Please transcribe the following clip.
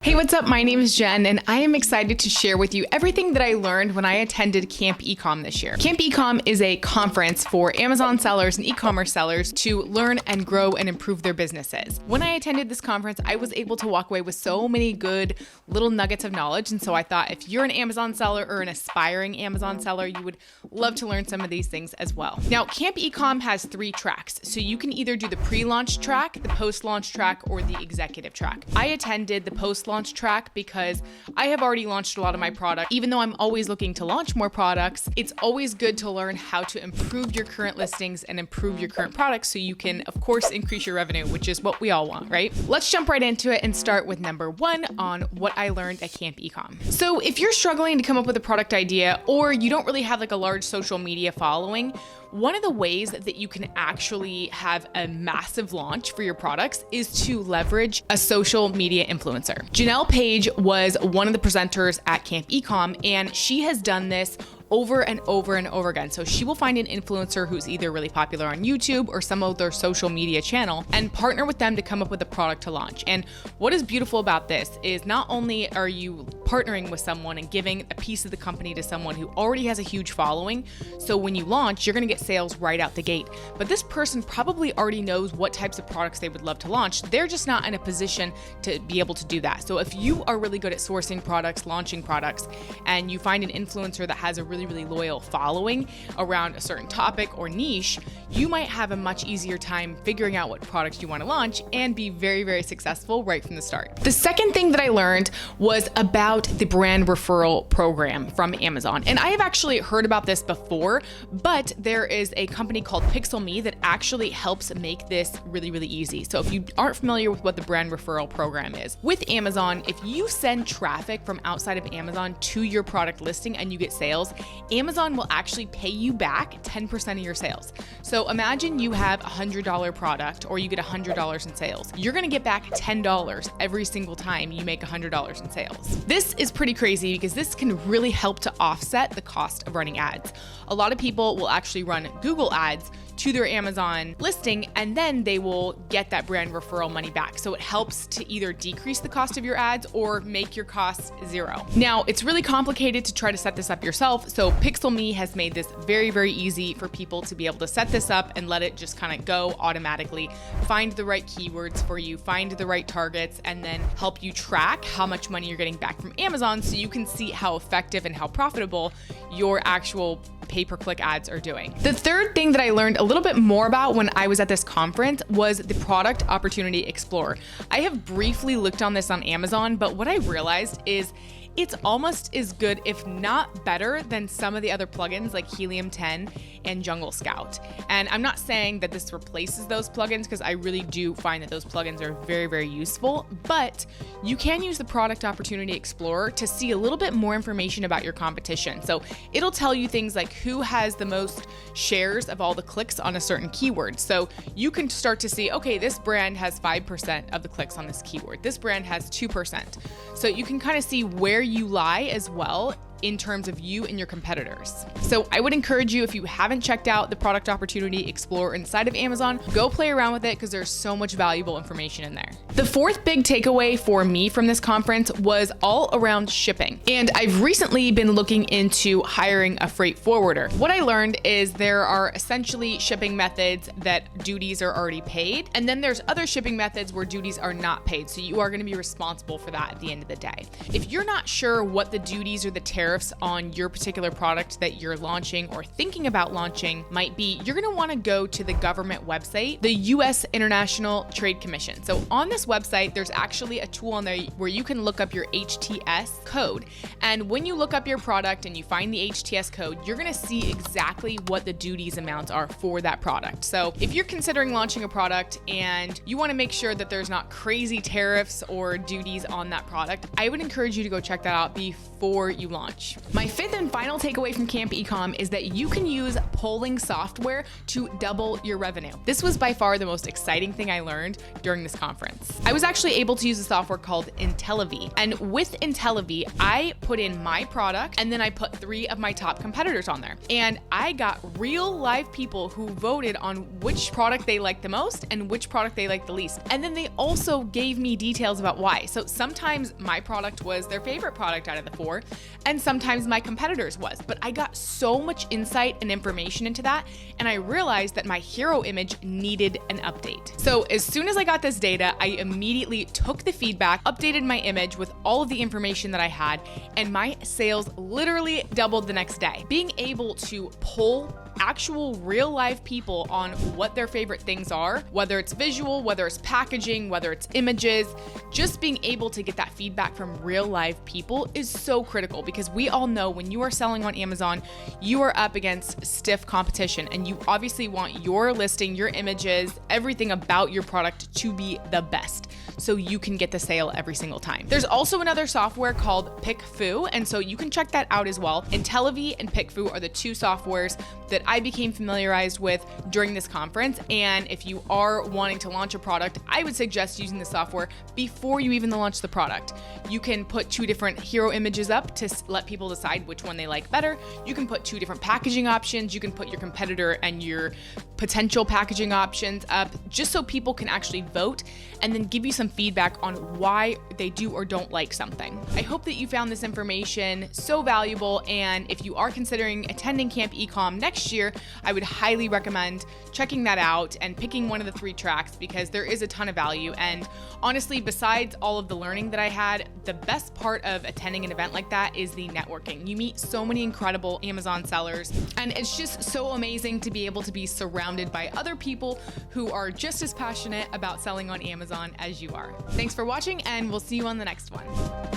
Hey, what's up? My name is Jen, and I am excited to share with you everything that I learned when I attended Campecom this year. Campecom is a conference for Amazon sellers and e-commerce sellers to learn and grow and improve their businesses. When I attended this conference, I was able to walk away with so many good little nuggets of knowledge, and so I thought if you're an Amazon seller or an aspiring Amazon seller, you would love to learn some of these things as well. Now, Campecom has 3 tracks, so you can either do the pre-launch track, the post-launch track, or the executive track. I attended the post-launch track because I have already launched a lot of my product. Even though I'm always looking to launch more products, it's always good to learn how to improve your current listings and improve your current products so you can, of course, increase your revenue, which is what we all want, right? Let's jump right into it and start with number 1 on what I learned at Campecom. So if you're struggling to come up with a product idea or you don't really have like a large social media following, one of the ways that you can actually have a massive launch for your products is to leverage a social media influencer. Janelle Page was one of the presenters at Campecom, and she has done this over and over and over again. So she will find an influencer who's either really popular on YouTube or some other social media channel and partner with them to come up with a product to launch. And what is beautiful about this is not only are you partnering with someone and giving a piece of the company to someone who already has a huge following, so when you launch, you're gonna get sales right out the gate. But this person probably already knows what types of products they would love to launch. They're just not in a position to be able to do that. So if you are really good at sourcing products, launching products, and you find an influencer that has a really loyal following around a certain topic or niche, you might have a much easier time figuring out what products you want to launch and be very successful right from the start. The second thing that I learned was about the brand referral program from Amazon. And I have actually heard about this before, but there is a company called Pixel.me that actually helps make this really easy. So if you aren't familiar with what the brand referral program is, with Amazon, if you send traffic from outside of Amazon to your product listing and you get sales, Amazon will actually pay you back 10% of your sales. So imagine you have a $100 product or you get $100 in sales. You're gonna get back $10 every single time you make $100 in sales. This is pretty crazy because this can really help to offset the cost of running ads. A lot of people will actually run Google ads to their Amazon listing, and then they will get that brand referral money back. So it helps to either decrease the cost of your ads or make your costs 0. Now, it's really complicated to try to set this up yourself. So Pixel.me has made this very easy for people to be able to set this up and let it just kind of go automatically, find the right keywords for you, find the right targets, and then help you track how much money you're getting back from Amazon so you can see how effective and how profitable your actual pay-per-click ads are doing. The third thing that I learned a little bit more about when I was at this conference was the Product Opportunity Explorer. I have briefly looked on this on Amazon, but what I realized is it's almost as good, if not better, than some of the other plugins like Helium 10 and Jungle Scout. And I'm not saying that this replaces those plugins because I really do find that those plugins are very useful, but you can use the Product Opportunity Explorer to see a little bit more information about your competition. So it'll tell you things like who has the most shares of all the clicks on a certain keyword. So you can start to see, okay, this brand has 5% of the clicks on this keyword. This brand has 2%. So you can kind of see where you lie as well in terms of you and your competitors. So I would encourage you, if you haven't checked out the Product Opportunity Explorer inside of Amazon, go play around with it because there's so much valuable information in there. The fourth big takeaway for me from this conference was all around shipping. And I've recently been looking into hiring a freight forwarder. What I learned is there are essentially shipping methods that duties are already paid, and then there's other shipping methods where duties are not paid. So you are going to be responsible for that at the end of the day. If you're not sure what the duties or the tariffs on your particular product that you're launching or thinking about launching might be, you're gonna wanna go to the government website, the US International Trade Commission. So on this website, there's actually a tool on there where you can look up your HTS code. And when you look up your product and you find the HTS code, you're gonna see exactly what the duties amounts are for that product. So if you're considering launching a product and you wanna make sure that there's not crazy tariffs or duties on that product, I would encourage you to go check that out before you launch. My fifth and final takeaway from Campecom is that you can use polling software to double your revenue. This was by far the most exciting thing I learned during this conference. I was actually able to use a software called IntelliV. And with IntelliV, I put in my product and then I put 3 of my top competitors on there. And I got real live people who voted on which product they liked the most and which product they liked the least. And then they also gave me details about why. So sometimes my product was their favorite product out of the 4, and sometimes my competitors was. But I got so much insight and information into that, and I realized that my hero image needed an update. So as soon as I got this data, I immediately took the feedback, updated my image with all of the information that I had, and my sales literally doubled the next day. Being able to poll actual real live people on what their favorite things are, whether it's visual, whether it's packaging, whether it's images, just being able to get that feedback from real live people is so critical, because we all know when you are selling on Amazon, you are up against stiff competition, and you obviously want your listing, your images, everything about your product to be the best, so you can get the sale every single time. There's also another software called PickFu, and so you can check that out as well. IntelliV and PickFu are the 2 softwares that I became familiarized with during this conference. And if you are wanting to launch a product, I would suggest using the software before you even launch the product. You can put 2 different hero images up to let people decide which one they like better. You can put 2 different packaging options. You can put your competitor and your potential packaging options up, just so people can actually vote and then give you some feedback on why they do or don't like something. I hope that you found this information so valuable, and if you are considering attending Camp Ecom next year, I would highly recommend checking that out and picking one of the 3 tracks, because there is a ton of value. And honestly, besides all of the learning that I had, the best part of attending an event like that is the networking. You meet so many incredible Amazon sellers, and it's just so amazing to be able to be surrounded by other people who are just as passionate about selling on Amazon as you are. Thanks for watching, and we'll see you on the next one.